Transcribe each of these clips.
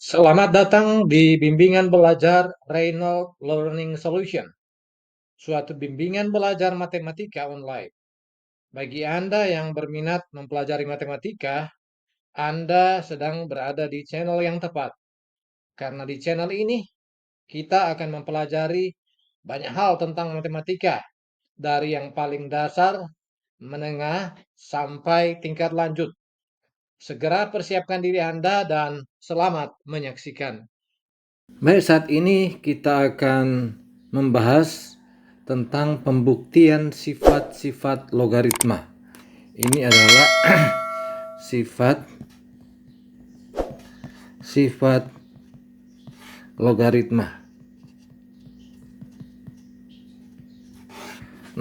Selamat datang di bimbingan belajar Reynolds Learning Solution, suatu bimbingan belajar matematika online. Bagi Anda yang berminat mempelajari matematika, Anda sedang berada di channel yang tepat. Karena di channel ini, kita akan mempelajari banyak hal tentang matematika, dari yang paling dasar, menengah, sampai tingkat lanjut. Segera persiapkan diri Anda dan selamat menyaksikan. Baik, saat ini kita akan membahas tentang pembuktian sifat-sifat logaritma. Ini adalah sifat logaritma.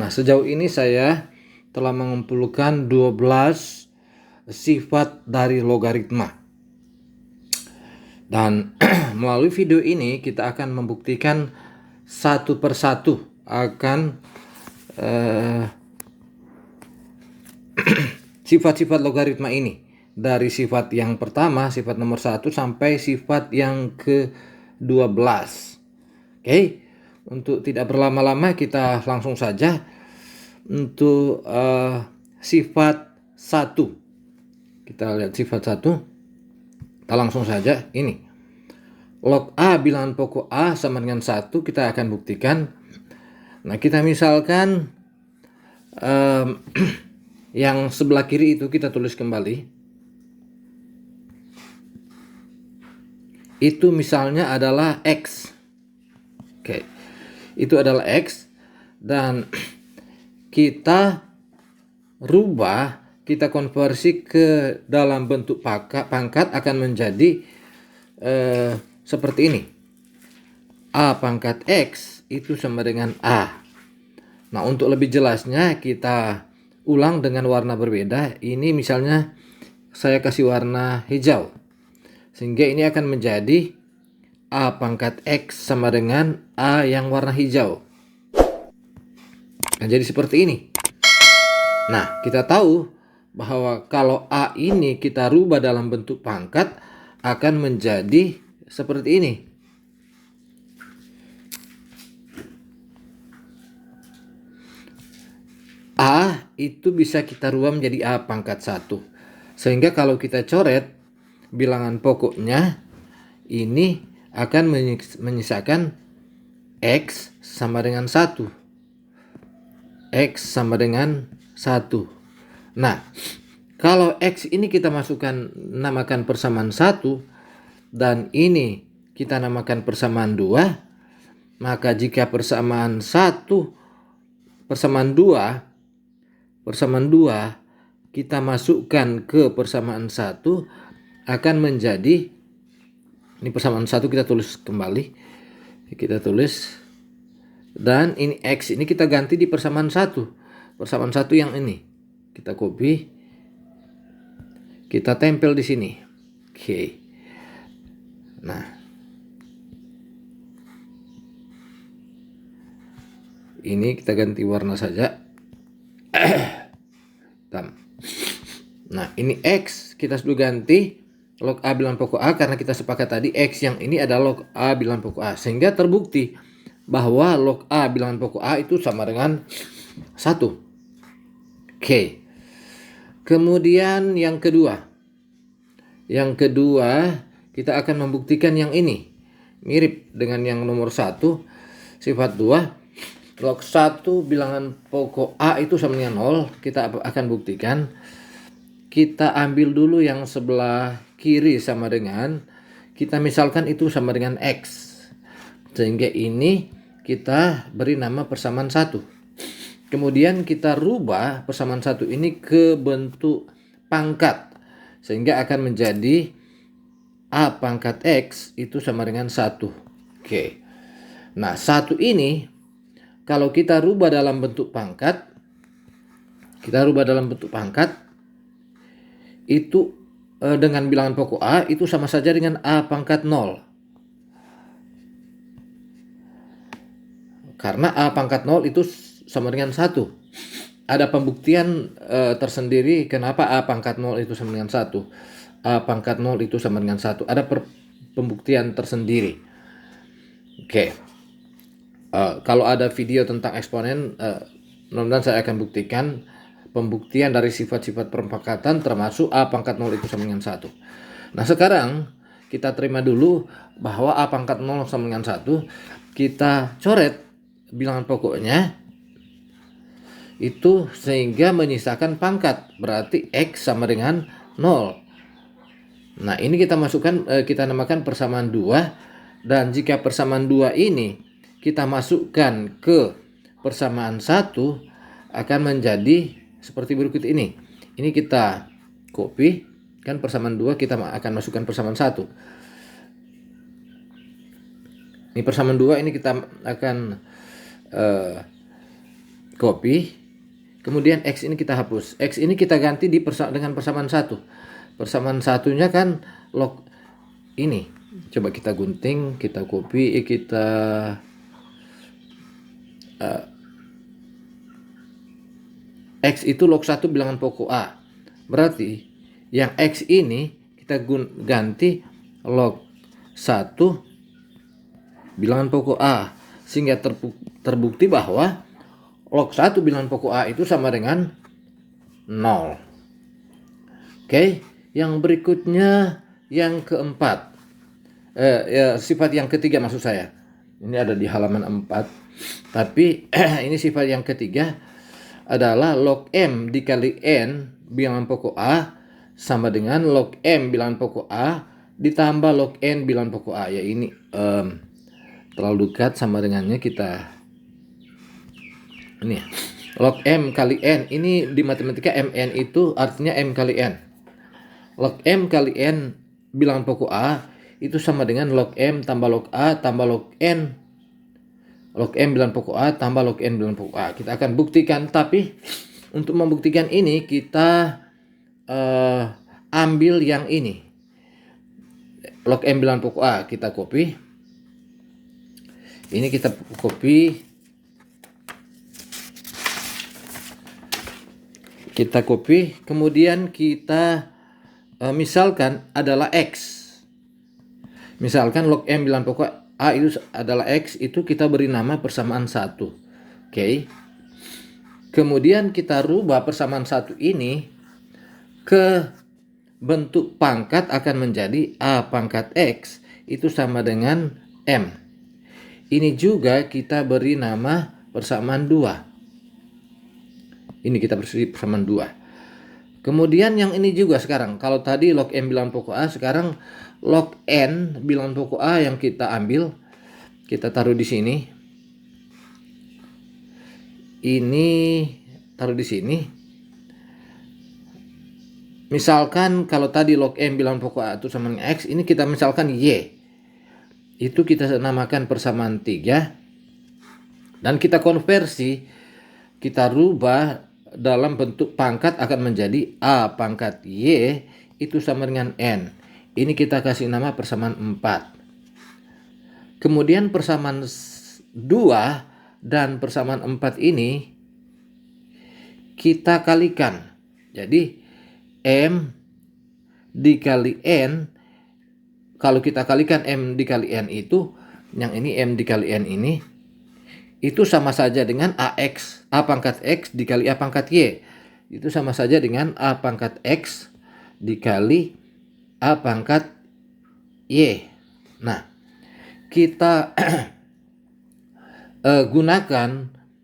Nah, sejauh ini saya telah mengumpulkan 12 sifat dari logaritma. Dan melalui video ini kita akan membuktikan satu persatu akan sifat-sifat logaritma ini. Dari sifat yang pertama, sifat nomor 1 sampai sifat yang ke-12. Oke, untuk tidak berlama-lama kita langsung saja untuk sifat 1. Kita lihat sifat 1. Kita langsung saja ini. Log A bilangan pokok A sama dengan 1, kita akan buktikan. Nah, kita misalkan yang sebelah kiri itu kita tulis kembali. Itu misalnya adalah X. Oke. Itu adalah X. Dan kita rubah, kita konversi ke dalam bentuk pangkat akan menjadi seperti ini. A pangkat X itu sama dengan A. Nah, untuk lebih jelasnya kita ulang dengan warna berbeda. Ini misalnya saya kasih warna hijau. Sehingga ini akan menjadi A pangkat X sama dengan A yang warna hijau. Nah, jadi seperti ini. Nah, kita tahu bahwa kalau A ini kita rubah dalam bentuk pangkat akan menjadi seperti ini. A itu bisa kita rubah menjadi A pangkat 1. Sehingga kalau kita coret bilangan pokoknya, ini akan menyisakan X sama dengan 1. X sama dengan 1. Nah, kalau X ini kita namakan persamaan 1, dan ini kita namakan persamaan 2, maka jika persamaan 2 kita masukkan ke persamaan 1 akan menjadi, ini persamaan 1 kita tulis kembali, kita tulis, dan ini X ini kita ganti di persamaan 1 yang ini kita copy, kita tempel di sini. Oke. Nah, ini kita ganti warna saja. Nah, ini X kita sudah ganti log A bilangan pokok A karena kita sepakat tadi X yang ini adalah log A bilangan pokok A. Sehingga terbukti bahwa log A bilangan pokok A itu sama dengan 1. Oke. Kemudian yang kedua. Yang kedua, kita akan membuktikan yang ini. Mirip dengan yang nomor 1. Sifat 2. Log 1 bilangan pokok A itu sama dengan 0. Kita akan buktikan. Kita ambil dulu yang sebelah kiri sama dengan, kita misalkan itu sama dengan X. Sehingga ini kita beri nama persamaan 1. Kemudian kita rubah persamaan 1 ini ke bentuk pangkat. Sehingga akan menjadi A pangkat X itu sama dengan 1. Oke. Nah, 1 ini kalau kita rubah dalam bentuk pangkat, itu dengan bilangan pokok A itu sama saja dengan A pangkat 0. Karena A pangkat 0 itu sama dengan 1. Ada pembuktian tersendiri kenapa A pangkat 0 itu sama dengan 1. A pangkat 0 itu sama dengan 1. Ada pembuktian tersendiri. Oke. Kalau ada video tentang eksponen, mudah-mudahan saya akan buktikan pembuktian dari sifat-sifat perpangkatan termasuk A pangkat 0 itu sama dengan 1. Nah, sekarang kita terima dulu bahwa A pangkat 0 sama dengan 1. Kita coret bilangan pokoknya itu sehingga menyisakan pangkat. Berarti X sama dengan 0. Nah, ini kita masukkan, kita namakan persamaan 2. Dan jika persamaan 2 ini kita masukkan ke persamaan 1, akan menjadi seperti berikut ini. Ini kita copy, kan persamaan 2 kita akan masukkan persamaan 1. Ini persamaan 2 ini kita akan copy. Kemudian X ini kita hapus. X ini kita ganti dengan persamaan 1. Persamaan satunya kan log ini. Coba kita gunting, kita copy, kita X itu log 1 bilangan pokok A. Berarti yang X ini kita ganti log 1 bilangan pokok A. Sehingga terbukti bahwa log 1 bilangan pokok A itu sama dengan 0. Oke, yang berikutnya yang keempat. Sifat yang ketiga maksud saya. Ini ada di halaman 4. Tapi ini sifat yang ketiga adalah log M dikali N bilangan pokok A sama dengan log M bilangan pokok A ditambah log N bilangan pokok A. Ya, ini terlalu dekat sama dengannya, kita ini ya. Log M kali N, ini di matematika Mn itu artinya M kali N. Log M kali N bilangan pokok A itu sama dengan log M tambah log A tambah log N. Log M bilangan pokok A tambah log N bilangan pokok A. Kita akan buktikan, tapi untuk membuktikan ini kita ambil yang ini. Log M bilangan pokok A kita copy. Ini kita copy. Kita copy, kemudian kita misalkan adalah X. Misalkan log M bilangan pokok A itu adalah X, itu kita beri nama persamaan 1. Oke. Kemudian kita rubah persamaan 1 ini ke bentuk pangkat akan menjadi A pangkat X itu sama dengan M. Ini juga kita beri nama persamaan 2. Ini kita beri persamaan 2. Kemudian yang ini juga sekarang, kalau tadi log M bilangan pokok A, sekarang log N bilangan pokok A yang kita ambil, kita taruh di sini. Ini taruh di sini. Misalkan kalau tadi log M bilangan pokok A itu sama dengan X, ini kita misalkan Y. Itu kita namakan persamaan 3. Dan kita konversi, kita rubah dalam bentuk pangkat akan menjadi A pangkat Y itu sama dengan N. Ini kita kasih nama persamaan 4. Kemudian persamaan 2 dan persamaan 4 ini kita kalikan. Jadi M dikali N, kalau kita kalikan M dikali N itu, yang ini M dikali N ini, itu sama saja dengan AX, A pangkat X dikali A pangkat Y. Itu sama saja dengan A pangkat X dikali A pangkat Y. Nah, kita gunakan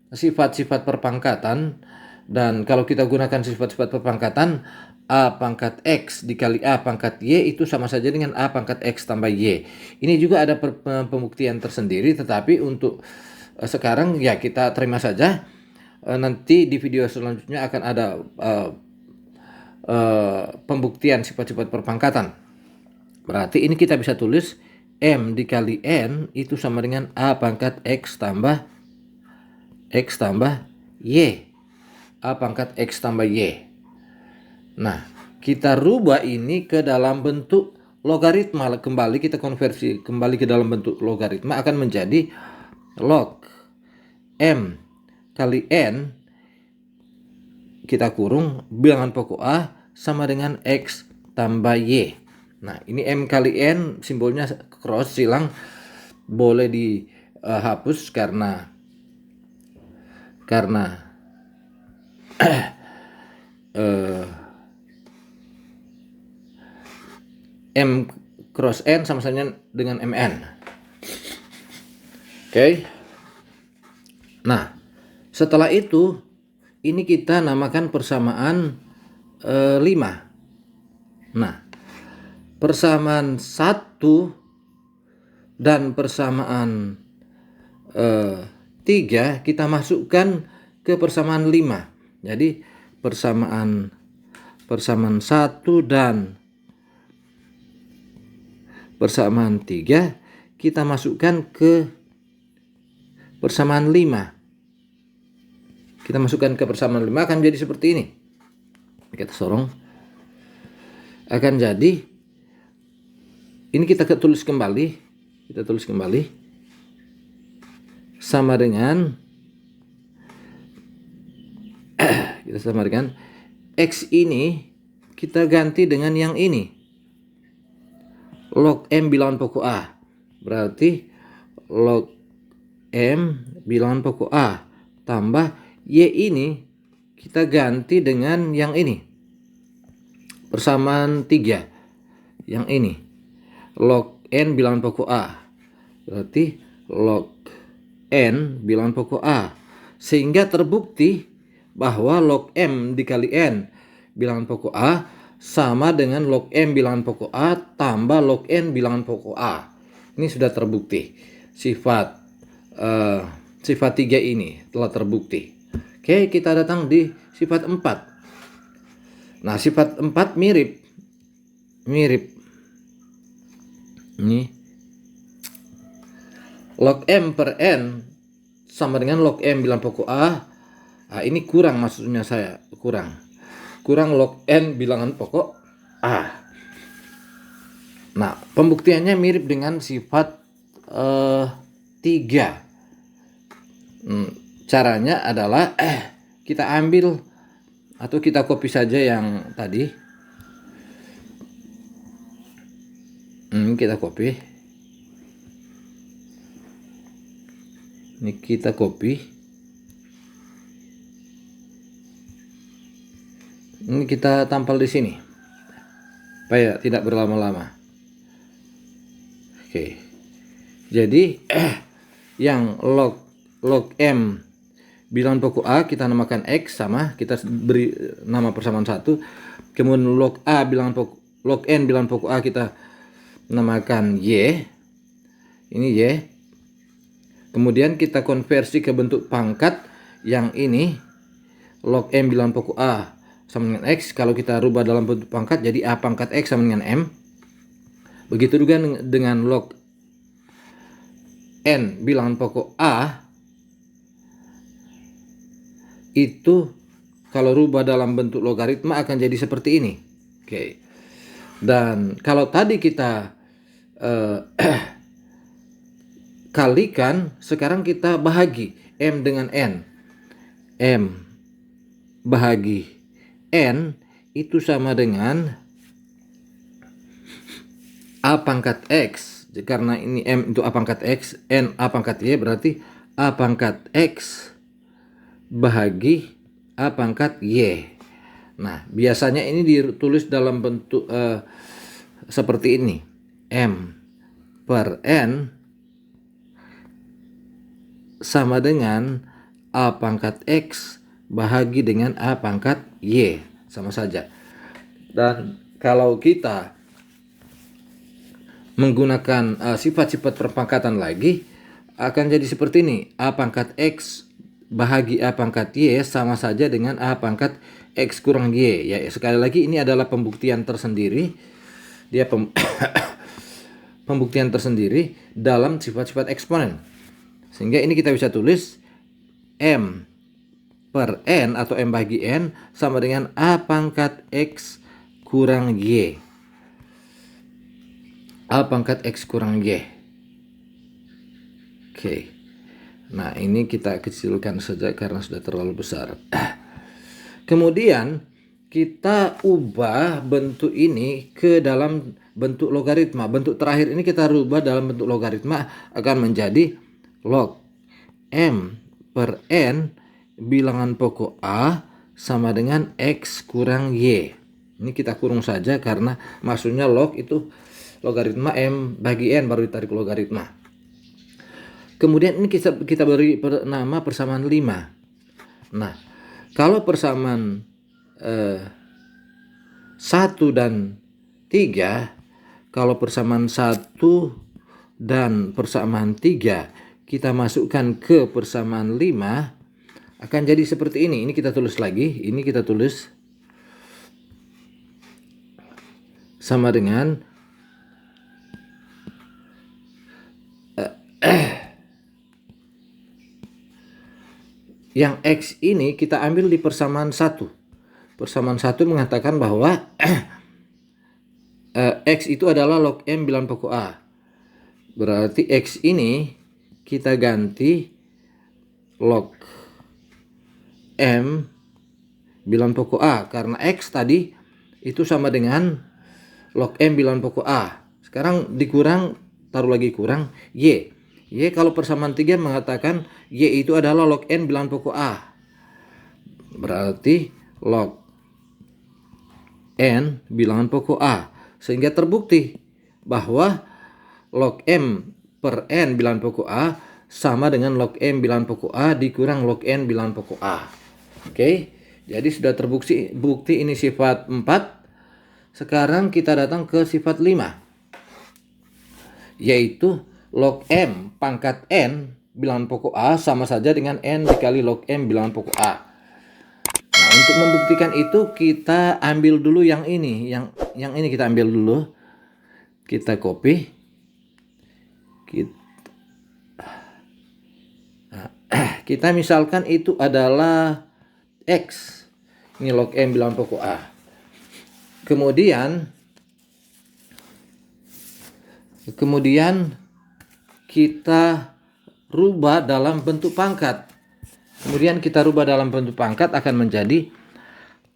sifat-sifat perpangkatan, dan kalau kita gunakan sifat-sifat perpangkatan, A pangkat X dikali A pangkat Y itu sama saja dengan A pangkat X tambah Y. Ini juga ada pembuktian tersendiri, tetapi untuk sekarang ya kita terima saja. Nanti di video selanjutnya akan ada pembuktian sifat-sifat perpangkatan. Berarti ini kita bisa tulis M dikali N itu sama dengan A pangkat X tambah Y. A pangkat X tambah Y. Nah, kita rubah ini ke dalam bentuk logaritma. Kembali kita konversi kembali ke dalam bentuk logaritma, akan menjadi log M kali N kita kurung bilangan pokok A sama dengan X tambah Y. Nah, ini M kali N simbolnya cross silang, boleh dihapus karena eh, M cross N sama saja dengan MN. Oke. Nah, setelah itu ini kita namakan persamaan 5. Nah, persamaan 1 dan persamaan 3 kita masukkan ke persamaan 5. Jadi persamaan 1 dan persamaan 3 kita masukkan ke persamaan 5. Kita masukkan ke persamaan 5 akan jadi seperti ini. Kita sorong. Akan jadi ini kita tulis kembali. Kita tulis kembali. Sama dengan kita sama dengan X ini kita ganti dengan yang ini. Log M bilangan pokok A. Berarti log M bilangan pokok A tambah Y ini kita ganti dengan yang ini. Persamaan 3. Yang ini. Log N bilangan pokok A. Berarti log N bilangan pokok A. Sehingga terbukti bahwa log M dikali N bilangan pokok A sama dengan log M bilangan pokok A tambah log N bilangan pokok A. Ini sudah terbukti. Sifat 3 ini telah terbukti. Oke, kita datang di sifat 4. Nah, sifat 4 mirip. Ini log M per N sama dengan log M bilangan pokok A. Nah, ini kurang, maksudnya saya kurang log N bilangan pokok A. Nah, pembuktiannya mirip dengan sifat 3. Caranya adalah kita ambil atau kita copy saja yang tadi. Kita copy. Ini kita copy. Ini kita tampal di sini supaya tidak berlama-lama. Oke. Jadi yang log M bilangan pokok A kita namakan X, sama kita beri nama persamaan 1. Kemudian log N bilangan pokok A kita namakan Y. Ini Y. Kemudian kita konversi ke bentuk pangkat yang ini. Log M bilangan pokok A sama dengan X. Kalau kita rubah dalam bentuk pangkat jadi A pangkat X sama dengan M. Begitu juga dengan log N bilangan pokok A. Itu kalau rubah dalam bentuk logaritma akan jadi seperti ini. Oke. Dan kalau tadi kita kalikan, sekarang kita bahagi M dengan N. M bahagi N itu sama dengan A pangkat X. Karena ini M itu A pangkat X, N A pangkat Y, berarti A pangkat X bahagi A pangkat Y. Nah, biasanya ini ditulis dalam bentuk seperti ini. M per N sama dengan A pangkat X bahagi dengan A pangkat Y. Sama saja. Dan kalau kita menggunakan sifat-sifat perpangkatan lagi, akan jadi seperti ini. A pangkat X bahagi A pangkat Y sama saja dengan A pangkat X kurang Y. Ya, sekali lagi ini adalah pembuktian tersendiri. Dia pembuktian tersendiri dalam sifat-sifat eksponen. Sehingga ini kita bisa tulis M per N atau M bahagi N sama dengan A pangkat X kurang Y. A pangkat X kurang Y. Oke. Nah, ini kita kecilkan saja karena sudah terlalu besar. Kemudian kita ubah bentuk ini ke dalam bentuk logaritma. Bentuk terakhir ini kita rubah dalam bentuk logaritma, akan menjadi log M per N bilangan pokok A sama dengan X kurang Y. Ini kita kurung saja karena maksudnya log itu logaritma M bagi N, baru ditarik logaritma. Kemudian ini kita beri nama persamaan 5. Nah, kalau persamaan 1 dan 3, kalau persamaan 1 dan persamaan 3 kita masukkan ke persamaan 5, akan jadi seperti ini. Ini kita tulis lagi, ini kita tulis sama dengan yang X ini kita ambil di persamaan 1. Persamaan 1 mengatakan bahwa X itu adalah log M bilangan pokok A. Berarti X ini kita ganti log M bilangan pokok A, karena X tadi itu sama dengan log M bilangan pokok A. Sekarang dikurang, taruh lagi kurang Y. Y kalau persamaan 3 mengatakan Y itu adalah log N bilangan pokok A. Berarti log N bilangan pokok A. Sehingga terbukti bahwa log M per N bilangan pokok A sama dengan log M bilangan pokok A dikurang log N bilangan pokok A. Oke, jadi sudah terbukti ini sifat 4. Sekarang kita datang ke sifat 5, yaitu log M pangkat N bilangan pokok A sama saja dengan N dikali log M bilangan pokok A. Nah, untuk membuktikan itu kita ambil dulu yang ini. Yang ini kita ambil dulu. Kita copy. Kita misalkan itu adalah X. Ini log M bilangan pokok A. Kemudian kita rubah dalam bentuk pangkat. Kemudian kita rubah dalam bentuk pangkat akan menjadi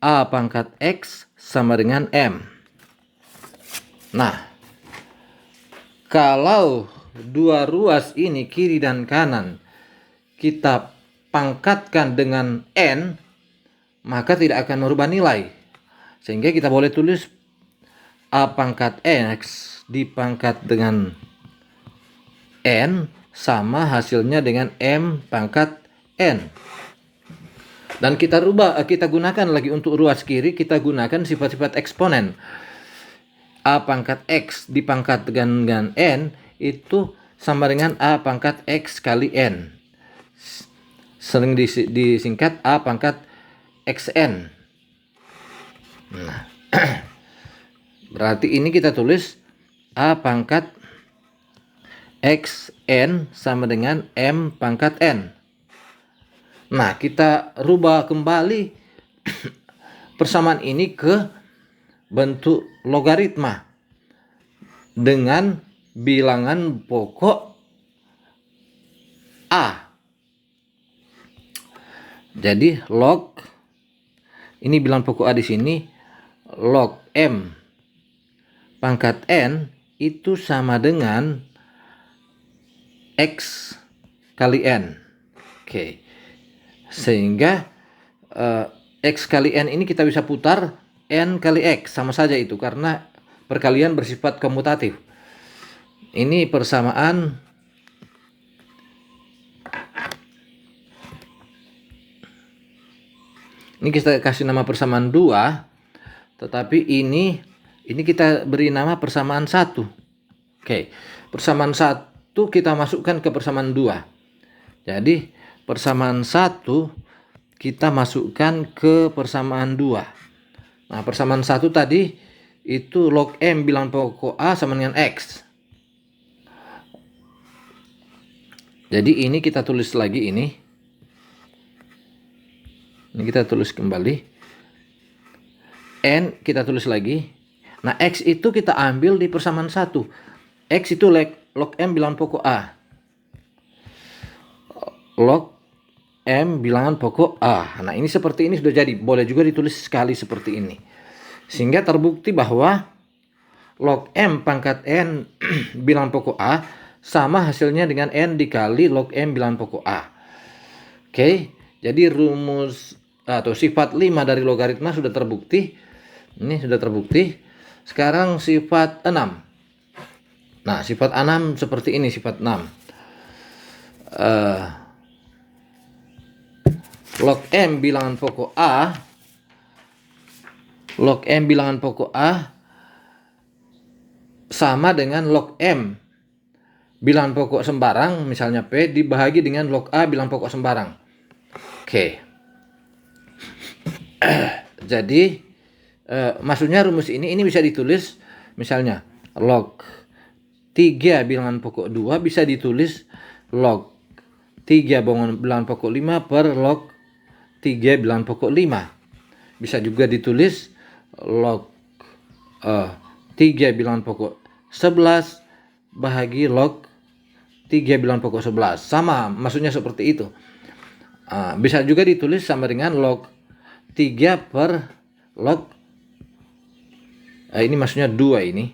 A pangkat X sama dengan M. Nah, kalau dua ruas ini kiri dan kanan kita pangkatkan dengan N, maka tidak akan merubah nilai. Sehingga kita boleh tulis A pangkat X dipangkat dengan N sama hasilnya dengan M pangkat N. Dan kita gunakan lagi untuk ruas kiri, kita gunakan sifat-sifat eksponen. A pangkat X dipangkat dengan N itu sama dengan A pangkat X kali N. Sering disingkat A pangkat XN. Nah, berarti ini kita tulis A pangkat XN sama dengan M pangkat N. Nah, kita rubah kembali persamaan ini ke bentuk logaritma dengan bilangan pokok A. Jadi log ini bilangan pokok A di sini, log M pangkat N itu sama dengan X kali N. Oke. Sehingga X kali N ini kita bisa putar N kali X, sama saja itu karena perkalian bersifat komutatif. Ini persamaan ini kita kasih nama persamaan 2, tetapi ini kita beri nama persamaan 1. Oke, persamaan 1 kita masukkan ke persamaan 2. Jadi persamaan 1 kita masukkan ke persamaan 2. Nah, persamaan 1 tadi itu log M bilangan pokok A sama dengan X. Jadi ini kita tulis lagi ini. Ini kita tulis kembali. N kita tulis lagi. Nah, X itu kita ambil di persamaan 1. X itu log M bilangan pokok A. Log M bilangan pokok A. Nah, ini seperti ini sudah jadi. Boleh juga ditulis sekali seperti ini. Sehingga terbukti bahwa log M pangkat N bilangan pokok A sama hasilnya dengan N dikali log M bilangan pokok A. Oke, jadi rumus atau sifat 5 dari logaritma sudah terbukti. Ini sudah terbukti. Sekarang sifat 6. Nah, sifat 6 seperti ini, sifat 6. Log M bilangan pokok A, log M bilangan pokok A sama dengan log M bilangan pokok sembarang, misalnya P, dibahagi dengan log A bilangan pokok sembarang. Oke. Jadi maksudnya rumus ini bisa ditulis misalnya log 3 bilangan pokok 2 bisa ditulis log 3 bilangan pokok 5 per log 3 bilangan pokok 5. Bisa juga ditulis log 3 bilangan pokok 11 bahagi log 3 bilangan pokok 11. Sama, maksudnya seperti itu. Bisa juga ditulis sama dengan log 3 per log ini maksudnya 2 ini.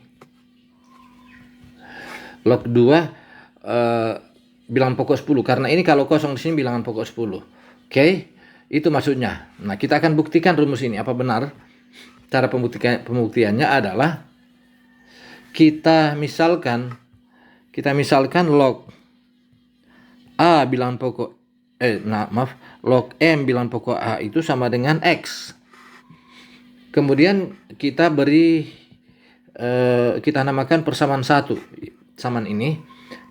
Log 2 bilangan pokok 10, karena ini kalau kosong di sini bilangan pokok 10. Oke, itu maksudnya. Nah, kita akan buktikan rumus ini apa benar. Cara pembuktiannya adalah kita misalkan log A bilangan pokok log M bilangan pokok A itu sama dengan X. Kemudian kita beri kita namakan persamaan 1, samaan ini.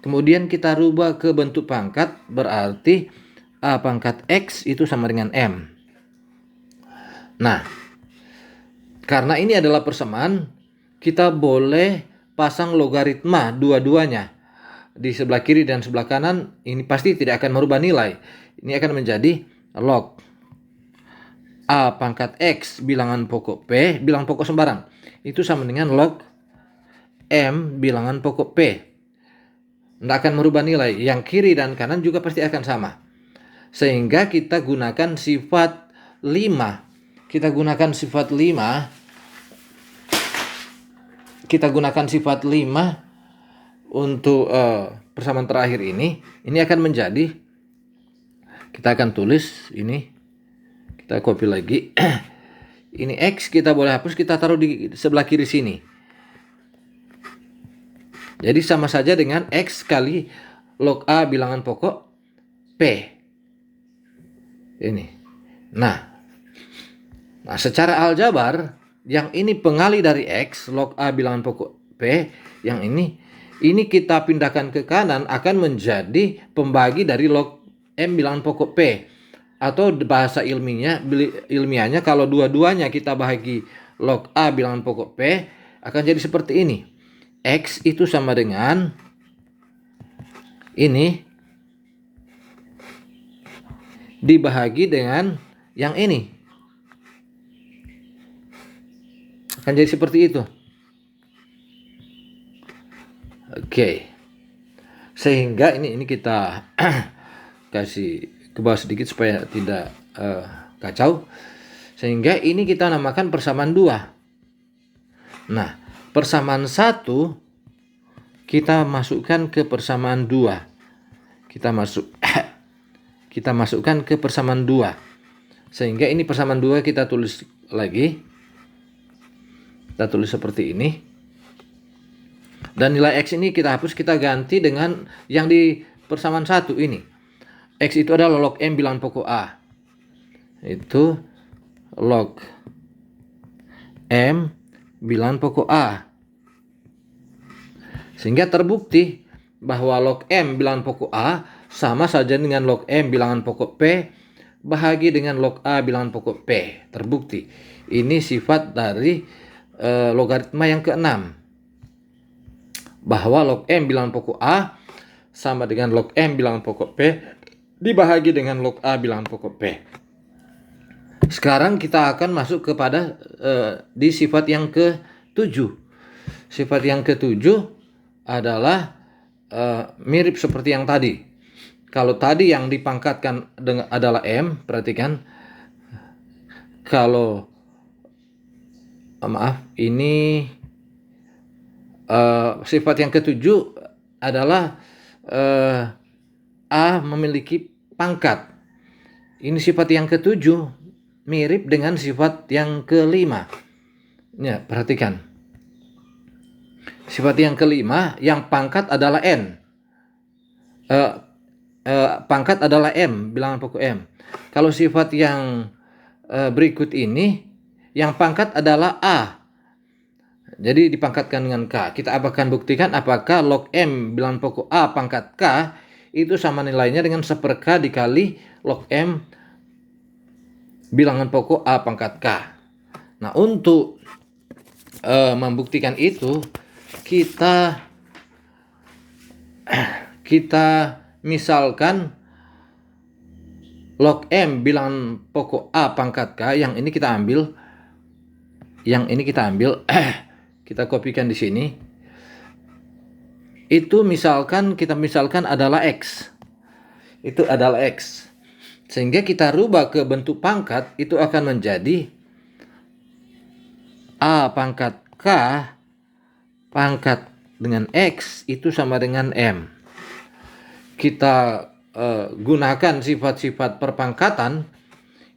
Kemudian kita rubah ke bentuk pangkat, berarti A pangkat X itu sama dengan M. Nah, karena ini adalah persamaan, kita boleh pasang logaritma dua-duanya. Di sebelah kiri dan sebelah kanan, ini pasti tidak akan merubah nilai. Ini akan menjadi log A pangkat X bilangan pokok P, bilangan pokok sembarang, itu sama dengan log M bilangan pokok P. Tidak akan merubah nilai. Yang kiri dan kanan juga pasti akan sama. Sehingga kita gunakan sifat 5. Kita gunakan sifat 5 untuk persamaan terakhir ini. Ini akan menjadi, kita akan tulis ini, kita copy lagi. Ini X kita boleh hapus, kita taruh di sebelah kiri sini. Jadi sama saja dengan X kali log A bilangan pokok P. Ini. Nah, secara aljabar, yang ini pengali dari X, log A bilangan pokok P, yang ini kita pindahkan ke kanan akan menjadi pembagi dari log M bilangan pokok P. Atau bahasa ilmiahnya kalau dua-duanya kita bahagi log A bilangan pokok P, akan jadi seperti ini. X itu sama dengan ini dibahagi dengan yang ini. Akan jadi seperti itu. Oke. Sehingga ini kita kasih ke bawah sedikit supaya tidak kacau. Sehingga ini kita namakan persamaan 2. Nah, persamaan 1 kita masukkan ke persamaan 2. Kita masukkan ke persamaan 2. Sehingga ini persamaan 2 kita tulis lagi. Kita tulis seperti ini. Dan nilai X ini kita hapus, kita ganti dengan yang di persamaan 1 ini. X itu adalah log M bilangan pokok A. Itu log M bilangan pokok A. Sehingga terbukti bahwa log M bilangan pokok A sama saja dengan log M bilangan pokok P bahagi dengan log A bilangan pokok P. Terbukti. Ini sifat dari logaritma yang ke-6. Bahwa log M bilangan pokok A sama dengan log M bilangan pokok P dibahagi dengan log A bilangan pokok P. Sekarang kita akan masuk kepada di sifat yang ke-7. Sifat yang ke-7 adalah mirip seperti yang tadi. Kalau tadi yang dipangkatkan adalah M, perhatikan. Kalau maaf, ini sifat yang ketujuh adalah A memiliki pangkat. Ini sifat yang ketujuh mirip dengan sifat yang kelima. Ya, perhatikan. Sifat yang kelima, yang pangkat adalah N. Pangkat adalah M, bilangan pokok M. Kalau sifat yang berikut ini, yang pangkat adalah A. Jadi dipangkatkan dengan K. Kita akan buktikan apakah log M bilangan pokok A pangkat K itu sama nilainya dengan 1/K dikali log M bilangan pokok A pangkat K. Nah, untuk membuktikan itu, kita misalkan log M bilangan pokok A pangkat K, yang ini kita ambil, kita kopikan di sini. Itu kita misalkan adalah X. Itu adalah X. Sehingga kita rubah ke bentuk pangkat, itu akan menjadi A pangkat K pangkat dengan X itu sama dengan M. Kita gunakan sifat-sifat perpangkatan,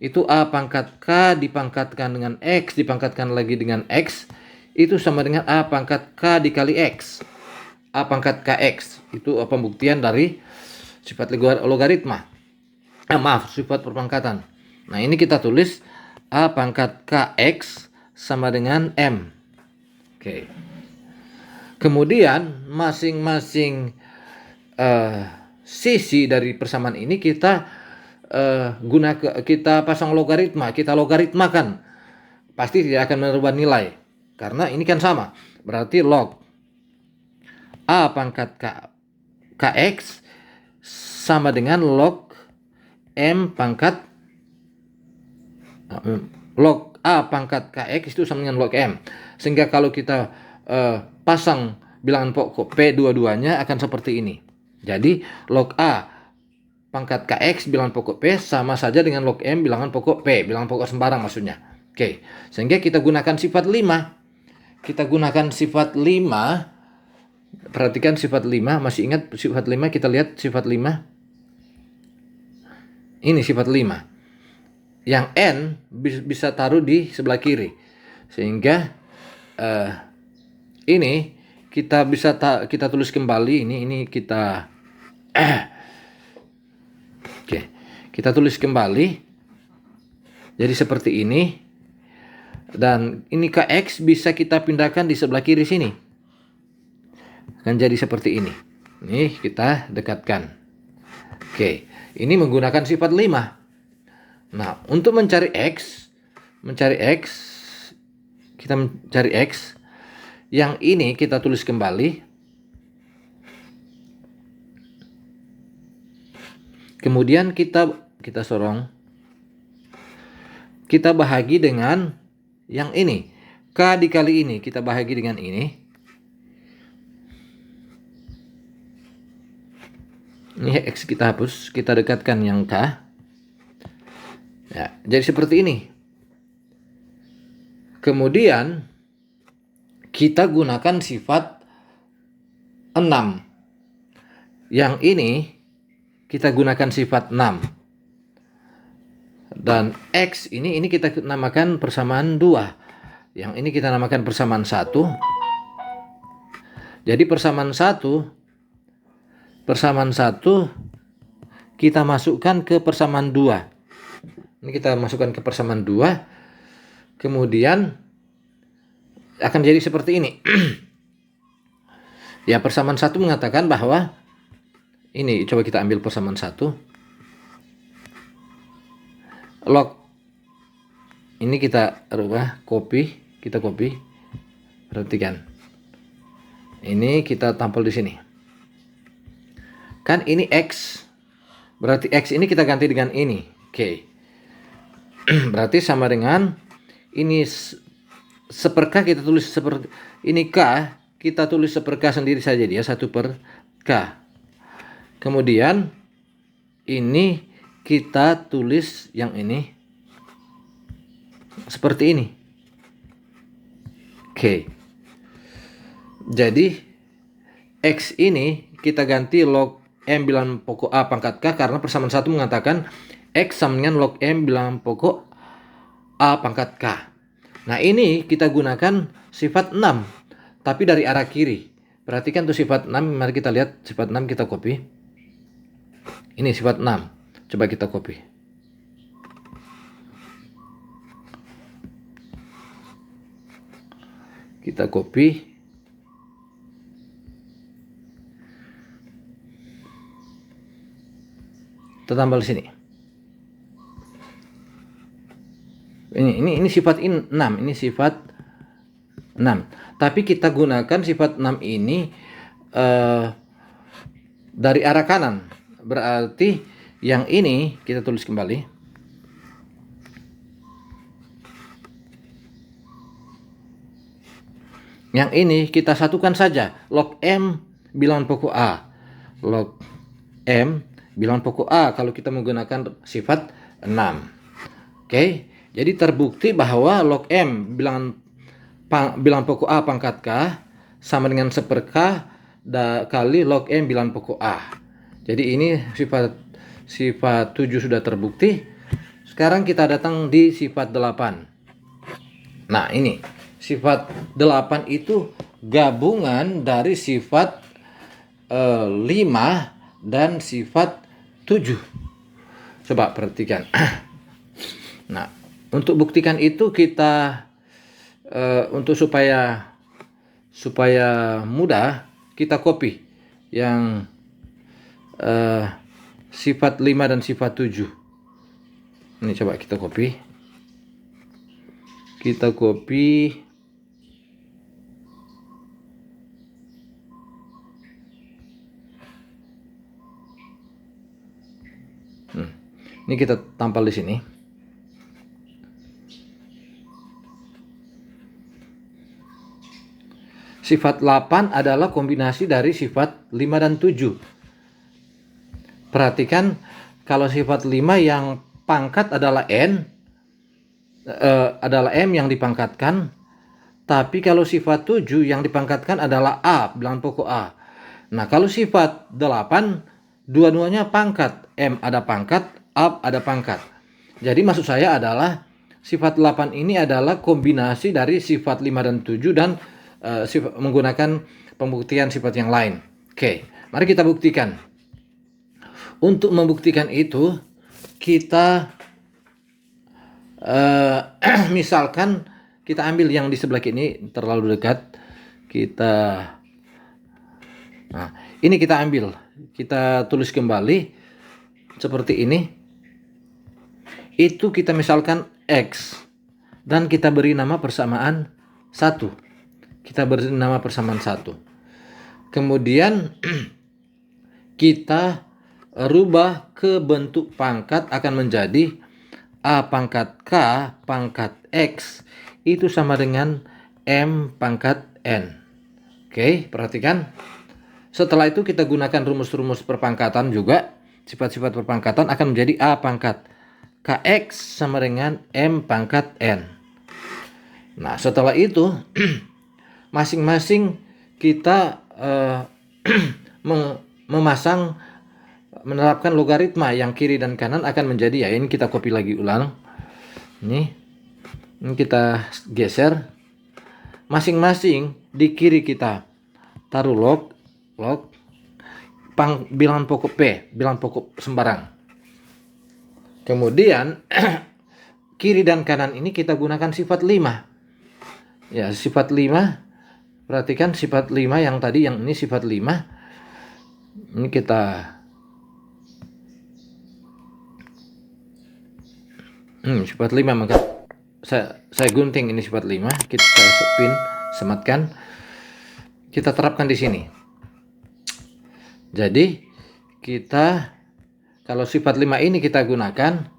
itu A pangkat K dipangkatkan dengan X dipangkatkan lagi dengan X, itu sama dengan A pangkat K dikali X. A pangkat KX itu pembuktian dari sifat logaritma. Sifat perpangkatan. Nah, ini kita tulis A pangkat KX sama dengan M. Oke. Kemudian masing-masing sisi dari persamaan ini kita kita pasang logaritma, kita logaritmakan. Pasti tidak akan merubah nilai. Karena ini kan sama. Berarti log A pangkat KX sama dengan log M pangkat log A pangkat KX itu sama dengan log M. Sehingga kalau kita pasang bilangan pokok P dua-duanya akan seperti ini. Jadi log A pangkat KX bilangan pokok P sama saja dengan log M bilangan pokok P, bilangan pokok sembarang maksudnya. Oke, sehingga kita gunakan sifat 5. Kita gunakan sifat 5. Perhatikan sifat 5, masih ingat sifat 5? Kita lihat sifat 5. Ini sifat 5. Yang N bisa taruh di sebelah kiri. Sehingga ini kita bisa kita tulis kembali, ini kita Oke, kita tulis kembali. Jadi seperti ini. Dan ini KX bisa kita pindahkan di sebelah kiri sini. Akan jadi seperti ini. Nih, kita dekatkan. Oke, ini menggunakan sifat 5. Nah, untuk mencari X, kita mencari X. Yang ini kita tulis kembali. Kemudian kita sorong. Kita bahagi dengan yang ini. K dikali ini, kita bahagi dengan ini. Ini X kita hapus, kita dekatkan yang K. Ya, jadi seperti ini. Kemudian kita gunakan sifat 6. Yang ini kita gunakan sifat 6. Dan X ini kita namakan persamaan 2. Yang ini kita namakan persamaan 1. Jadi persamaan 1 kita masukkan ke persamaan 2. Ini kita masukkan ke persamaan 2. Kemudian akan jadi seperti ini. Ya, persamaan 1 mengatakan bahwa ini, coba kita ambil persamaan 1. Log ini kita rubah, kita copy. Perhatikan. Ini kita tampal di sini. Kan ini X. Berarti X ini kita ganti dengan ini. Oke. Berarti sama dengan ini 1/K kita tulis seperti ini, K kita tulis 1/K sendiri saja, dia 1/K. Kemudian ini kita tulis yang ini seperti ini. Oke. Jadi X ini kita ganti log M bilangan pokok A pangkat K, karena persamaan 1 mengatakan X sama dengan log M bilangan pokok A pangkat K. Nah, ini kita gunakan sifat 6, tapi dari arah kiri. Perhatikan tuh sifat 6, mari kita lihat sifat 6, kita copy. Ini sifat 6, coba kita copy. Kita copy. Kita tambah di sini. Ini sifat 6, ini sifat 6. Tapi kita gunakan sifat 6 ini dari arah kanan. Berarti yang ini kita tulis kembali. Yang ini kita satukan saja. Log M bilangan pokok A. Log M bilangan pokok A kalau kita menggunakan sifat 6. Oke. Jadi terbukti bahwa log M bilangan pokok A pangkat K sama dengan 1/K kali log M bilangan pokok A. Jadi ini sifat 7 sudah terbukti. Sekarang kita datang di sifat 8. Nah, ini sifat 8 itu gabungan dari sifat 5 dan sifat 7. Coba perhatikan. Nah, untuk buktikan itu kita untuk supaya mudah, kita copy yang sifat 5 dan sifat 7. Ini coba kita copy. Kita copy. Ini kita tampal di sini. Sifat 8 adalah kombinasi dari sifat 5 dan 7. Perhatikan, kalau sifat 5 yang pangkat adalah N, adalah M yang dipangkatkan. Tapi kalau sifat 7 yang dipangkatkan adalah A, bilangan pokok A. Nah, kalau sifat 8, dua-duanya pangkat. M ada pangkat, A ada pangkat. Jadi maksud saya adalah sifat 8 ini adalah kombinasi dari sifat 5 dan 7 dan menggunakan pembuktian sifat yang lain. Oke, mari kita buktikan. Untuk membuktikan itu, kita misalkan kita ambil yang di sebelah kiri, terlalu dekat. Nah, ini kita ambil, kita tulis kembali seperti ini. Itu kita misalkan X dan kita beri nama persamaan 1. Kita beri nama persamaan 1. Kemudian kita rubah ke bentuk pangkat, akan menjadi A pangkat K pangkat X itu sama dengan M pangkat N. Oke, perhatikan. Setelah itu kita gunakan rumus-rumus perpangkatan juga. Sifat-sifat perpangkatan akan menjadi A pangkat KX sama dengan M pangkat N. Nah, setelah itu masing-masing kita menerapkan logaritma yang kiri dan kanan akan menjadi, ya ini kita copy lagi ulang. Ini kita geser. Masing-masing di kiri kita taruh log bilangan pokok P, bilangan pokok sembarang. Kemudian kiri dan kanan ini kita gunakan sifat 5. Ya, sifat 5. Perhatikan sifat 5 yang tadi, yang ini sifat 5. Ini kita sifat 5, maka saya gunting ini sifat 5, kita sematkan, kita terapkan di sini. Jadi kita kalau sifat 5 ini kita gunakan,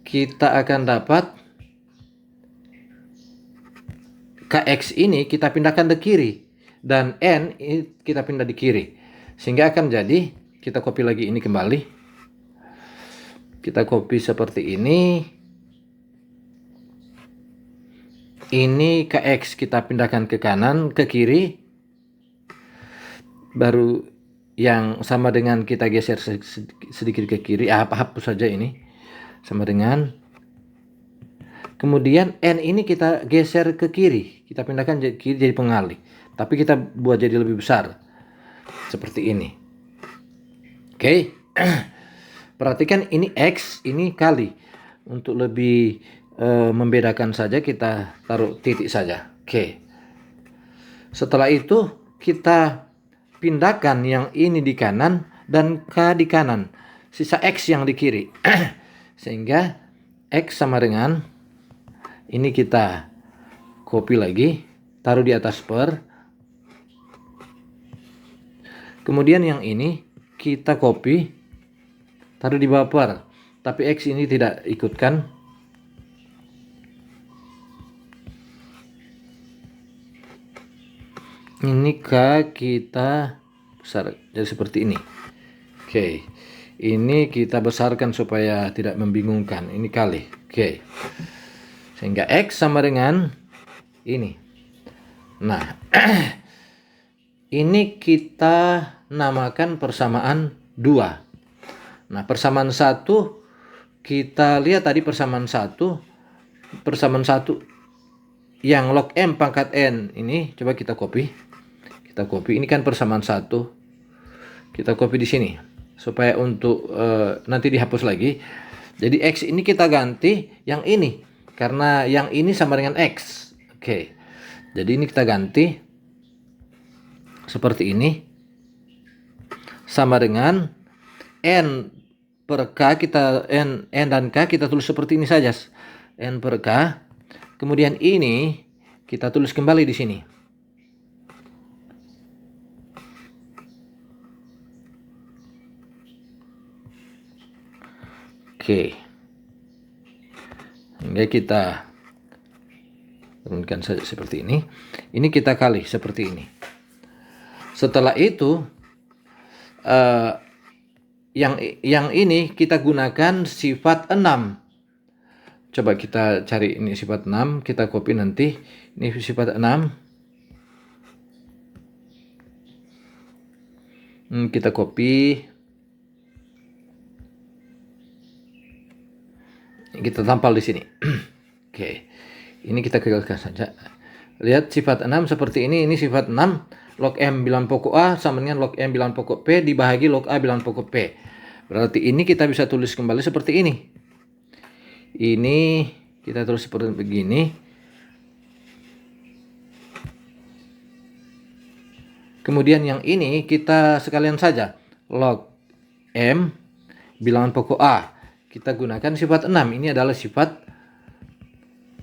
kita akan dapat KX ini kita pindahkan ke kiri dan N ini kita pindah di kiri, sehingga akan jadi, kita copy lagi ini kembali. Kita copy seperti ini. Ini ke X kita pindahkan ke kanan, ke kiri. Baru yang sama dengan kita geser sedikit ke kiri. Hapus saja ini. Sama dengan. Kemudian N ini kita geser ke kiri. Kita pindahkan ke kiri jadi pengalih. Tapi kita buat jadi lebih besar. Seperti ini. Oke. Perhatikan ini X, ini kali. Untuk lebih membedakan saja kita taruh titik saja. Oke. Setelah itu kita pindahkan yang ini di kanan dan K di kanan. Sisa X yang di kiri. Sehingga X sama dengan ini kita copy lagi, taruh di atas per. Kemudian yang ini kita copy, taruh di bawah per. Tapi X ini tidak ikutkan. Ini K kita besar jadi seperti ini. Oke. Ini kita besarkan supaya tidak membingungkan. Ini kali. Oke. Sehingga X sama dengan ini. Nah, ini kita namakan persamaan 2. Nah, persamaan 1 kita lihat tadi persamaan 1 yang log M pangkat N ini coba kita copy. Kita copy, ini kan persamaan 1. Kita copy di sini supaya untuk nanti dihapus lagi. Jadi X ini kita ganti yang ini karena yang ini sama dengan X. Oke. Jadi ini kita ganti seperti ini. Sama dengan N per K kita N dan K kita tulis seperti ini saja. N per K. Kemudian ini kita tulis kembali di sini. Oke. Hingga kita turunkan saja seperti ini. Ini kita kali seperti ini. Setelah itu yang ini kita gunakan sifat 6. Coba kita cari ini sifat 6, kita copy nanti. Ini sifat 6. Kita copy. Kita tampal di sini. Oke. Ini kita kecilkan saja. Lihat sifat 6 seperti ini sifat 6. Log M bilangan pokok A sama dengan log M bilangan pokok P dibahagi log A bilangan pokok P. Berarti ini kita bisa tulis kembali seperti ini. Ini kita tulis seperti begini. Kemudian yang ini kita sekalian saja. Log M bilangan pokok A. Kita gunakan sifat 6. Ini adalah sifat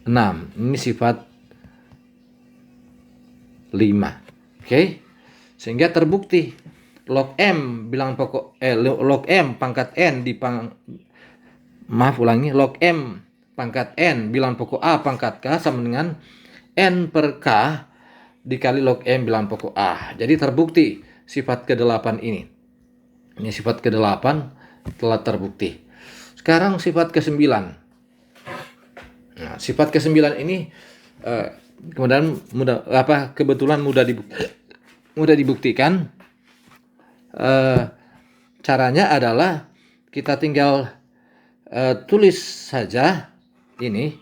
6. Ini sifat 5. Oke. Sehingga terbukti log M bilangan pokok log M pangkat N log M pangkat N bilangan pokok A pangkat K sama dengan N per K dikali log M bilangan pokok A. Jadi terbukti sifat ke-8 ini. Ini sifat ke-8 telah terbukti. Sekarang sifat ke-9. Nah, sifat ke-9 ini kebetulan mudah dibuktikan. Caranya adalah kita tinggal tulis saja ini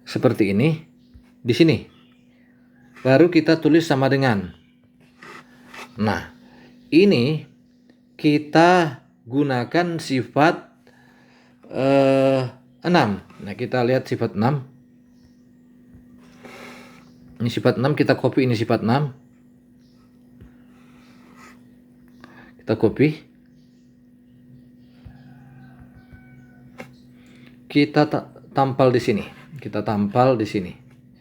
seperti ini di sini. Baru kita tulis sama dengan. Nah, ini kita gunakan sifat 6. Nah, kita lihat sifat 6. Ini sifat 6, kita copy ini sifat 6. Kita copy. Kita tampal di sini. Kita tampal di sini.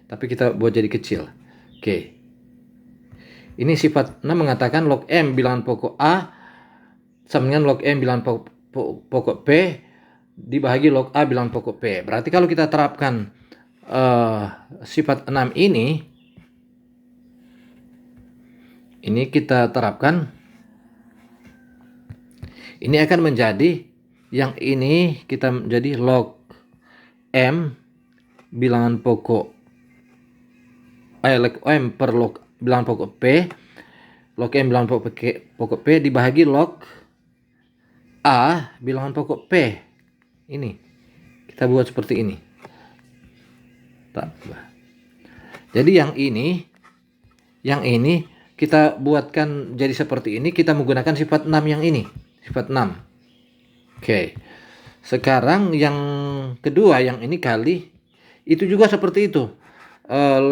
Tapi kita buat jadi kecil. Oke. Ini sifat 6 mengatakan log M bilangan pokok A sama dengan log M bilangan pokok P dibahagi log A bilangan pokok P. Berarti kalau kita terapkan sifat 6 ini kita terapkan, ini akan menjadi Yang ini kita jadi log M bilangan pokok log M per log bilangan pokok P, log M bilangan pokok P dibagi log A bilangan pokok P. Ini kita buat seperti ini. Jadi yang ini kita buatkan jadi seperti ini, kita menggunakan sifat 6 yang ini, sifat 6. Oke. Sekarang yang kedua, yang ini kali itu juga seperti itu.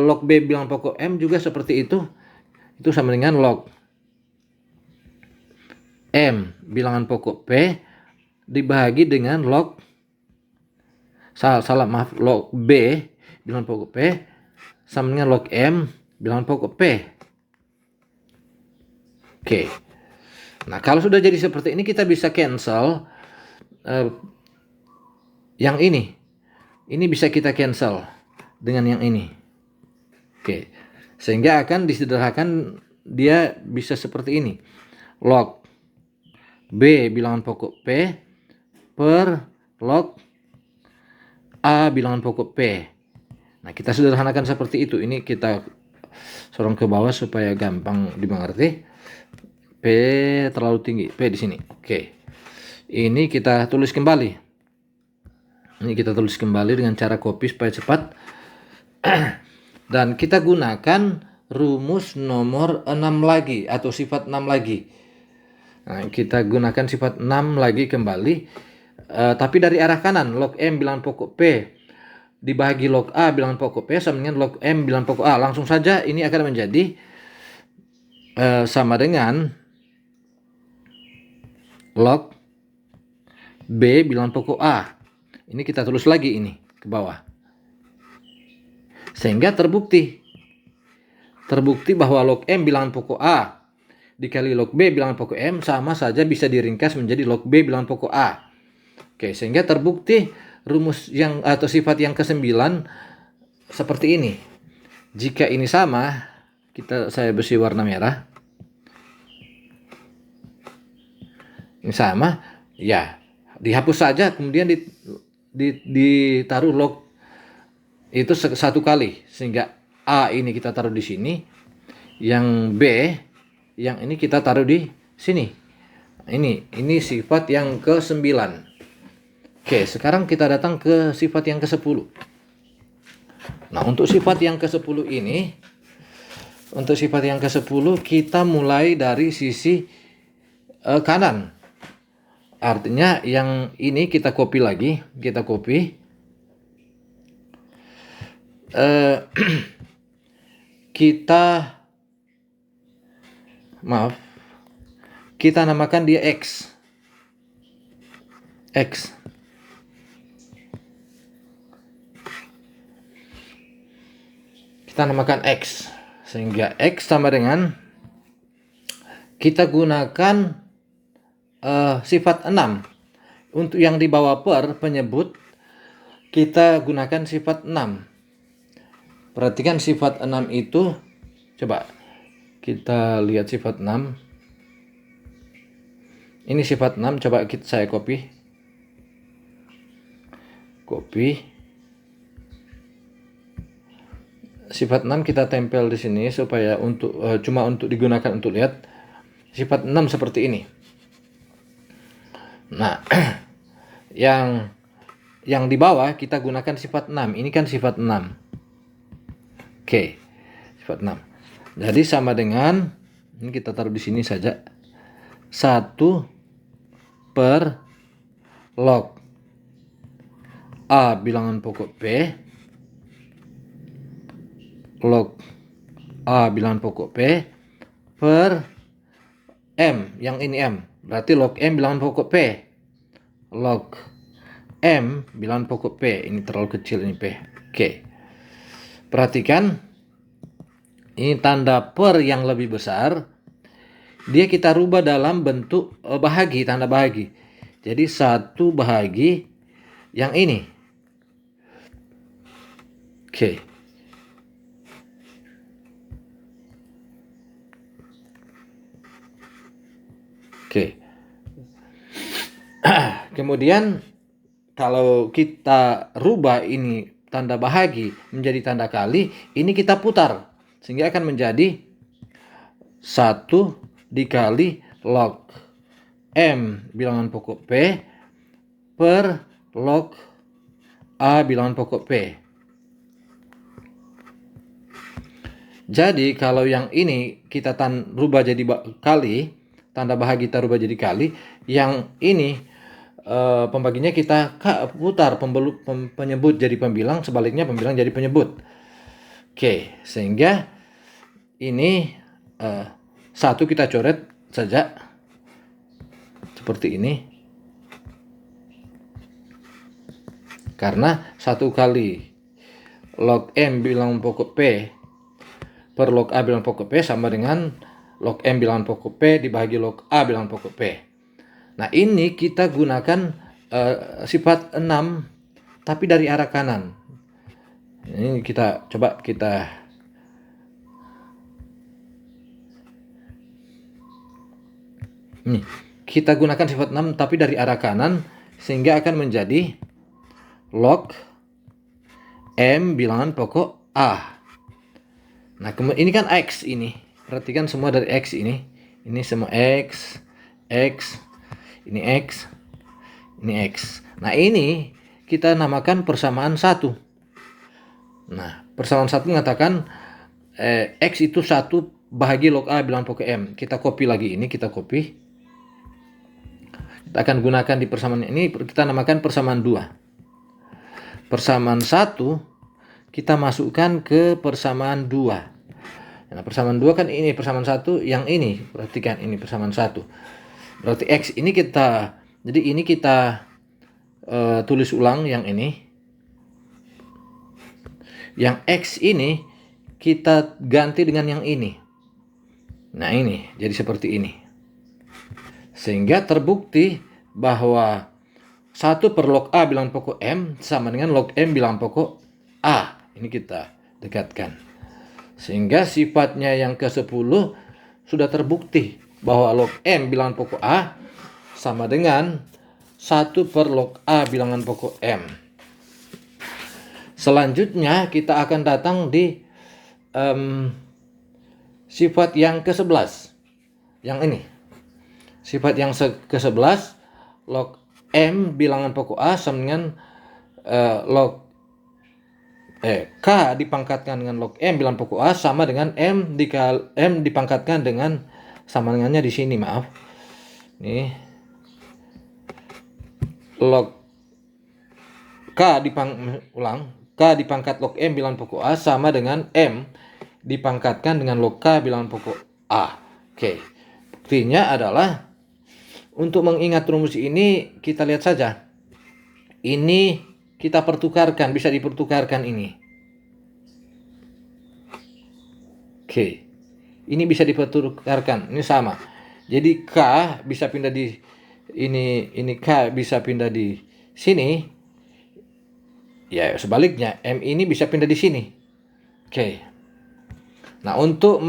Log B bilangan pokok M juga seperti itu. Itu sama dengan log M bilangan pokok P dibagi dengan log log B bilangan pokok P sama dengan log M bilangan pokok P. Oke. Nah, kalau sudah jadi seperti ini kita bisa cancel yang ini. Ini bisa kita cancel dengan yang ini. Oke. Sehingga akan disederhanakan, dia bisa seperti ini. Log B bilangan pokok P per log A bilangan pokok P. Nah, kita sederhanakan seperti itu. Ini kita sorong ke bawah supaya gampang dimengerti. P terlalu tinggi, P di sini. Oke. Ini kita tulis kembali. Ini kita tulis kembali dengan cara copy supaya cepat. Dan kita gunakan rumus nomor 6 lagi atau sifat 6 lagi. Nah, kita gunakan sifat 6 lagi kembali. Tapi dari arah kanan, log M bilangan pokok P dibagi log A bilangan pokok P sama dengan log M bilangan pokok A. Langsung saja ini akan menjadi sama dengan log B bilangan pokok A. Ini kita tulis lagi ini ke bawah. Sehingga terbukti bahwa log M bilangan pokok A dikali log B bilangan pokok M sama saja bisa diringkas menjadi log B bilangan pokok A. Oke, sehingga terbukti rumus yang atau sifat yang ke-9 seperti ini. Jika ini sama, saya beri warna merah. Ini sama, ya dihapus saja, kemudian ditaruh log itu satu kali, sehingga A ini kita taruh di sini, yang B, yang ini kita taruh di sini. Ini sifat yang ke-9. Oke, sekarang kita datang ke sifat yang ke-10. Nah, untuk sifat yang ke-10 ini, kita mulai dari sisi kanan. Artinya yang ini kita copy lagi, kita namakan dia X. Kita namakan X, sehingga X sama dengan kita gunakan sifat 6. Untuk yang di bawah per penyebut kita gunakan sifat 6. Perhatikan sifat 6 itu, coba kita lihat sifat 6. Ini sifat 6, coba saya copy. Sifat 6 kita tempel di sini supaya cuma untuk digunakan untuk lihat sifat 6 seperti ini. Nah, yang di bawah kita gunakan sifat 6. Ini kan sifat 6. Oke, sifat 6. Jadi sama dengan, ini kita taruh di sini saja, 1 per log A bilangan pokok P log A bilangan pokok P per M, yang ini M. Berarti log M bilangan pokok P log M bilangan pokok P. Ini terlalu kecil ini P. Oke. Perhatikan, ini tanda per yang lebih besar, dia kita rubah dalam bentuk bahagi, tanda bahagi. Jadi 1 bahagi yang ini. Oke. Kemudian kalau kita rubah ini tanda bahagi menjadi tanda kali, ini kita putar sehingga akan menjadi 1 dikali log M bilangan pokok P per log A bilangan pokok P. Jadi kalau yang ini kita rubah jadi kali, tanda bahagi kita rubah jadi kali, yang ini pembaginya kita putar, penyebut jadi pembilang, sebaliknya pembilang jadi penyebut. Oke, sehingga ini 1 kita coret saja seperti ini, karena 1 kali log M bilangan pokok P per log A bilangan pokok P sama dengan log M bilangan pokok P dibagi log A bilangan pokok P. Nah, ini kita gunakan sifat 6 tapi dari arah kanan. Ini kita coba kita gunakan sifat 6 tapi dari arah kanan, sehingga akan menjadi log M bilangan pokok A. Nah, ini kan X ini. Perhatikan semua dari X ini. Ini semua X, X, ini X, ini X. Nah, ini kita namakan persamaan 1. Nah, persamaan 1 mengatakan X itu 1 bahagi log A bilangan pokok M. Kita copy lagi ini, kita copy. Kita akan gunakan di persamaan ini, kita namakan persamaan 2. Persamaan 1 kita masukkan ke persamaan 2. Nah, persamaan 2 kan ini persamaan 1, yang ini perhatikan ini persamaan 1. Berarti X ini kita tulis ulang yang ini. Yang X ini kita ganti dengan yang ini. Nah, ini jadi seperti ini. Sehingga terbukti bahwa 1 per log A bilangan pokok M sama dengan log M bilangan pokok A. Ini kita dekatkan. Sehingga sifatnya yang ke-10 sudah terbukti bahwa log M bilangan pokok A sama dengan 1 per log A bilangan pokok M. Selanjutnya kita akan datang di sifat yang ke-11. Yang ini. Sifat yang ke-11, log M bilangan pokok A sama dengan K dipangkatkan dengan log M bilangan pokok A sama dengan M dipangkatkan dengan, sama dengannya di sini, maaf. Nih. Log K dipangkat log M bilangan pokok A sama dengan M dipangkatkan dengan log K bilangan pokok A. Oke. Buktinya adalah untuk mengingat rumus ini kita lihat saja. Ini kita pertukarkan, bisa dipertukarkan ini. Oke. Ini bisa dipertukarkan, ini sama. Jadi K bisa pindah di ini K bisa pindah di sini. Ya, sebaliknya M ini bisa pindah di sini. Oke. Nah, untuk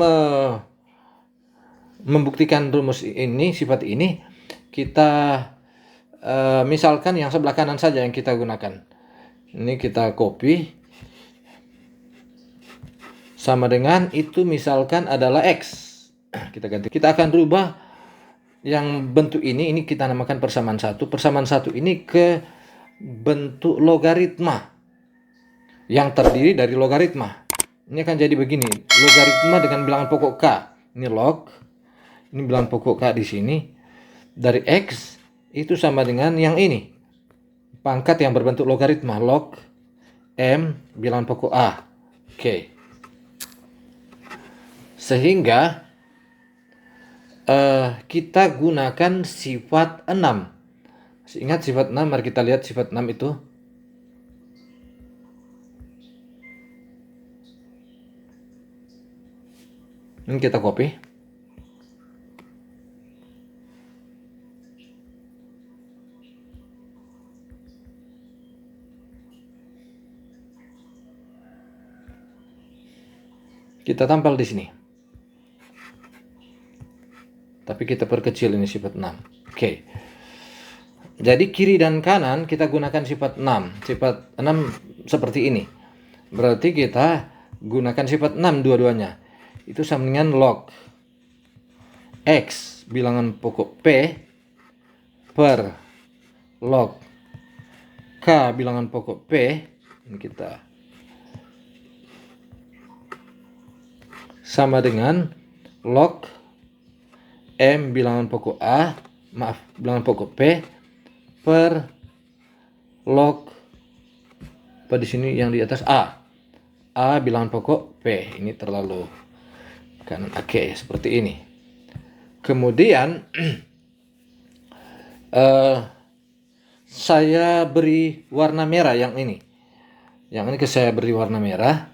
membuktikan rumus ini, sifat ini, kita misalkan yang sebelah kanan saja yang kita gunakan. Ini kita copy. Sama dengan itu misalkan adalah X. Kita ganti. Kita akan rubah yang bentuk ini kita namakan persamaan 1. Persamaan 1 ini ke bentuk logaritma yang terdiri dari logaritma. Ini akan jadi begini, logaritma dengan bilangan pokok K. Ini log, ini bilangan pokok K di sini. Dari X itu sama dengan yang ini, pangkat yang berbentuk logaritma, log M bilangan pokok A. Oke. Sehingga kita gunakan sifat 6. Ingat sifat 6, mari kita lihat sifat 6 itu. Ini kita copy. Kita tampal di sini. Tapi kita perkecil ini sifat 6. Oke. Jadi kiri dan kanan kita gunakan sifat 6. Sifat 6 seperti ini. Berarti kita gunakan sifat 6 dua-duanya. Itu sama dengan log X bilangan pokok P per log K bilangan pokok P. Ini kita sama dengan log M bilangan pokok A, bilangan pokok P per log apa di sini yang di atas A bilangan pokok P. Ini terlalu kanan. Oke, seperti ini. Kemudian saya beri warna merah yang ini. Yang ini saya beri warna merah.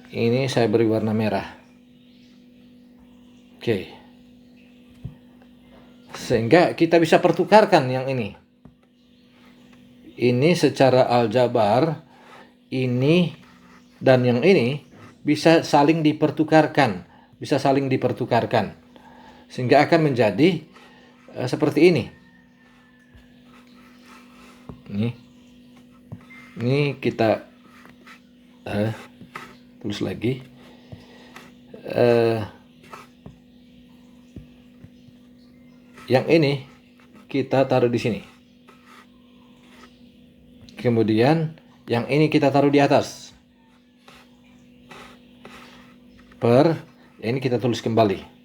Ini saya beri warna merah. Oke. Sehingga kita bisa pertukarkan yang ini. Ini secara aljabar, ini dan yang ini bisa saling dipertukarkan. Sehingga akan menjadi seperti ini. Ini kita tulis lagi. Yang ini kita taruh di sini. Kemudian yang ini kita taruh di atas. Ini kita tulis kembali.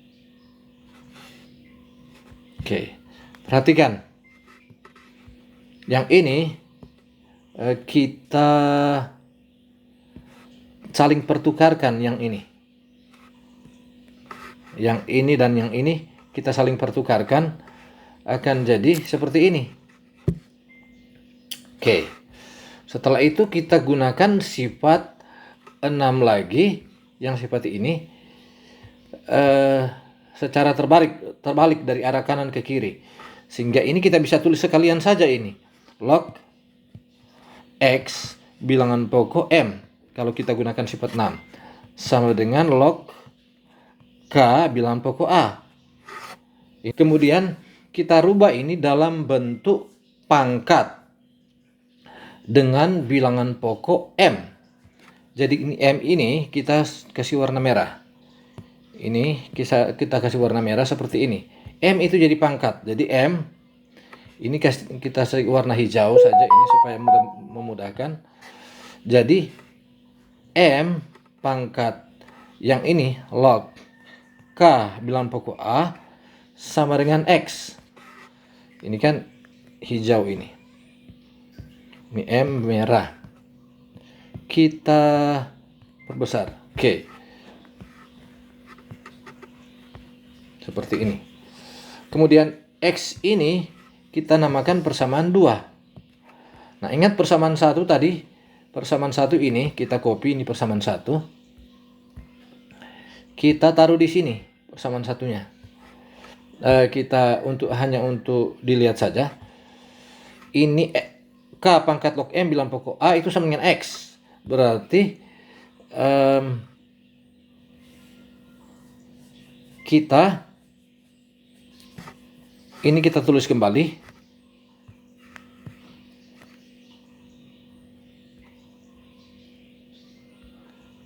Oke, perhatikan. Yang ini kita saling pertukarkan yang ini. Yang ini dan yang ini kita saling pertukarkan, akan jadi seperti ini. Oke. Setelah itu kita gunakan sifat 6 lagi, yang sifat ini secara terbalik dari arah kanan ke kiri. Sehingga ini kita bisa tulis sekalian saja ini. Log X bilangan pokok M kalau kita gunakan sifat 6 sama dengan log K bilangan pokok A. Kemudian kita rubah ini dalam bentuk pangkat dengan bilangan pokok M. Jadi ini M ini kita kasih warna merah. Ini kita kasih warna merah seperti ini. M itu jadi pangkat. Jadi M ini kita kasih warna hijau saja ini supaya memudahkan. Jadi M pangkat yang ini log K bilangan pokok A sama dengan X. Ini kan hijau ini. Ini M merah. Kita perbesar. Oke. Seperti ini. Kemudian X ini kita namakan persamaan 2. Nah, ingat persamaan 1 tadi. Persamaan 1 ini kita copy, ini persamaan 1. Kita taruh di sini persamaan satunya. Kita hanya untuk dilihat saja. Ini K pangkat log M bilangan pokok A itu sama dengan X. Berarti ini kita tulis kembali.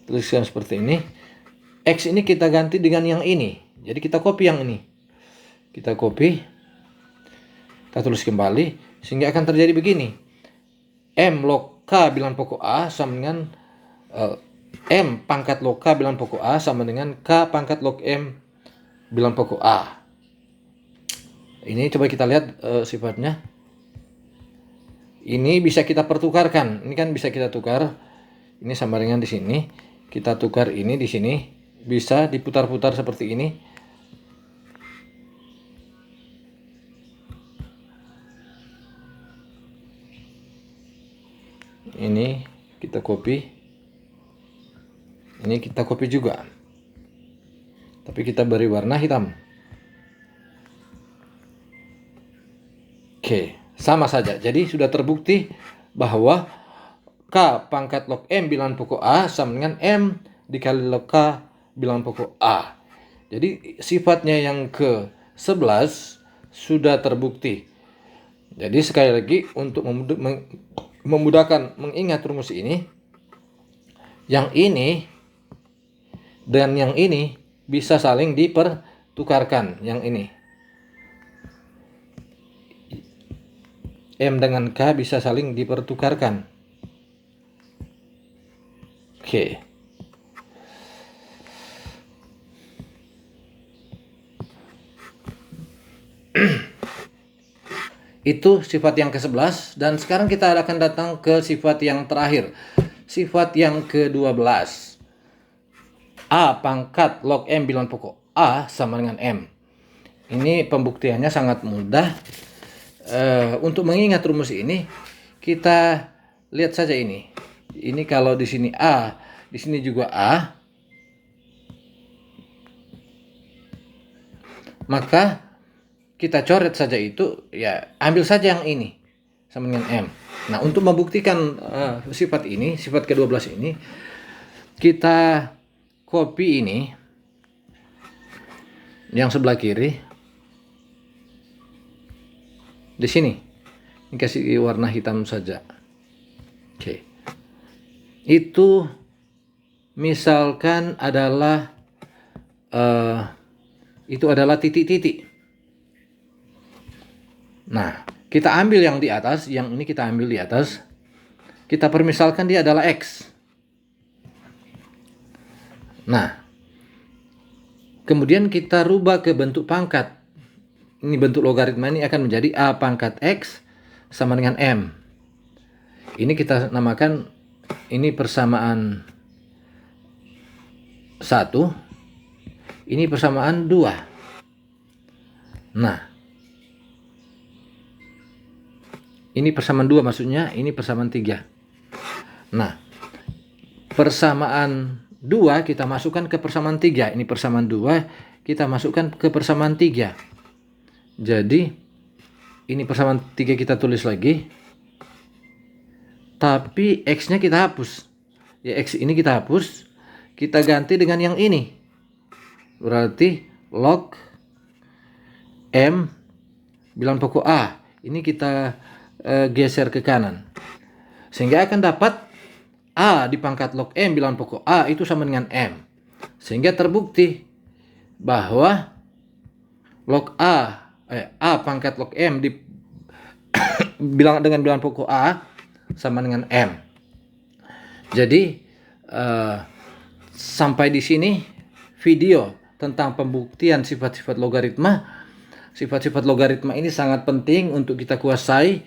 Tuliskan seperti ini. X ini kita ganti dengan yang ini. Jadi kita copy yang ini. Kita copy. Kita tulis kembali. Sehingga akan terjadi begini. M log K bilangan pokok A sama dengan M pangkat log K bilangan pokok A sama dengan K pangkat log M bilangan pokok A. Ini coba kita lihat sifatnya. Ini bisa kita pertukarkan. Ini kan bisa kita tukar. Ini sama dengan di sini. Kita tukar ini di sini. Bisa diputar-putar seperti ini. Ini kita copy. Ini kita copy juga. Tapi kita beri warna hitam. Oke, sama saja. Jadi sudah terbukti bahwa K pangkat log M bilangan pokok A sama dengan M dikali log K bilangan pokok A. Jadi sifatnya yang ke-11 sudah terbukti Jadi sekali lagi untuk memudahkan mengingat rumus ini, yang ini dan yang ini bisa saling dipertukarkan. Yang ini M dengan K bisa saling dipertukarkan. Oke. Itu sifat yang ke-11, dan sekarang kita akan datang ke sifat yang terakhir. Sifat yang ke-12. A pangkat log M bilangan pokok A sama dengan M. Ini pembuktiannya sangat mudah. Untuk mengingat rumus ini, kita lihat saja ini. Ini kalau di sini A, di sini juga A, maka kita coret saja itu, ya ambil saja yang ini sama dengan M. Nah, untuk membuktikan sifat ini, sifat ke-12 ini, kita copy ini yang sebelah kiri di sini. Ini kasih warna hitam saja. Oke. Itu misalkan adalah itu adalah titik-titik. Nah, kita ambil yang di atas, yang ini kita ambil di atas. Kita permisalkan dia adalah X. Nah, kemudian kita rubah ke bentuk pangkat. Ini bentuk logaritma ini akan menjadi A pangkat X sama dengan M. Ini kita namakan, ini persamaan 1. Ini persamaan 2. Nah, ini persamaan 2 maksudnya, ini persamaan 3. Nah, persamaan 2 kita masukkan ke persamaan 3. Ini persamaan 2 kita masukkan ke persamaan 3. Jadi, ini persamaan 3 kita tulis lagi. Tapi X-nya kita hapus. Ya, X ini kita hapus. Kita ganti dengan yang ini. Berarti log M bilangan pokok A. Ini kita geser ke kanan, sehingga akan dapat A di pangkat log M bilangan pokok A itu sama dengan M, sehingga terbukti bahwa log A pangkat log M di dengan bilangan pokok A sama dengan M. Jadi sampai di sini video tentang pembuktian sifat-sifat logaritma. Sifat-sifat logaritma ini sangat penting untuk kita kuasai,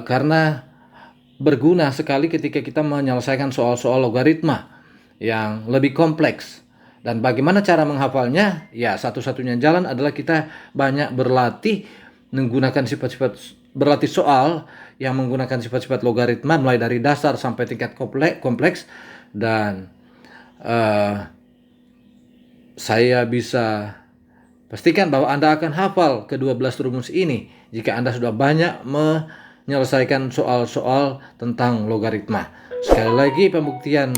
karena berguna sekali ketika kita menyelesaikan soal-soal logaritma yang lebih kompleks. Dan bagaimana cara menghafalnya? Ya, satu-satunya jalan adalah kita banyak berlatih menggunakan berlatih soal yang menggunakan sifat-sifat logaritma mulai dari dasar sampai tingkat kompleks. Dan saya bisa pastikan bahwa Anda akan hafal ke-12 rumus ini jika Anda sudah banyak menyelesaikan soal-soal tentang logaritma. Sekali lagi, pembuktian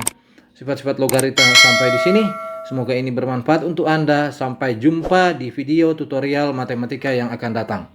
sifat-sifat logaritma sampai di sini. Semoga ini bermanfaat untuk Anda. Sampai jumpa di video tutorial matematika yang akan datang.